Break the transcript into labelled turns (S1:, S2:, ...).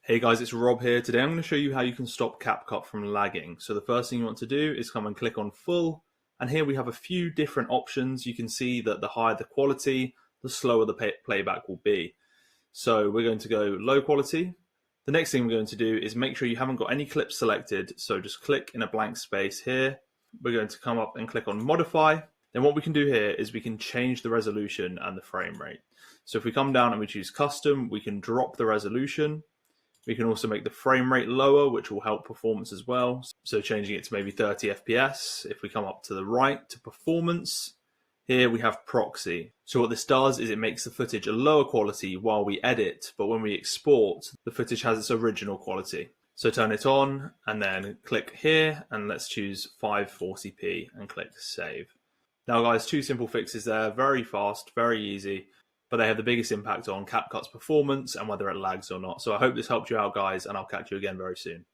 S1: Hey guys, it's Rob here. Today I'm going to show you how you can stop CapCut from lagging. So the first thing you want to do is come and click on full, and here we have a few different options. You can see that the higher the quality, the slower the playback will be. So we're going to go low quality. The next thing we're going to do is make sure you haven't got any clips selected, so just click in a blank space here. We're going to come up and click on modify. Then what we can do here is we can change the resolution and the frame rate. So if we come down and we choose custom, we can drop the resolution. We can also make the frame rate lower, which will help performance as well. So changing it to maybe 30 FPS. If we come up to the right to performance, here we have proxy. So what this does is it makes the footage a lower quality while we edit, but when we export, the footage has its original quality. So turn it on and then click here and let's choose 540p and click save. Now guys, two simple fixes there, very fast, very easy, but they have the biggest impact on CapCut's performance and whether it lags or not. So I hope this helped you out guys, and I'll catch you again very soon.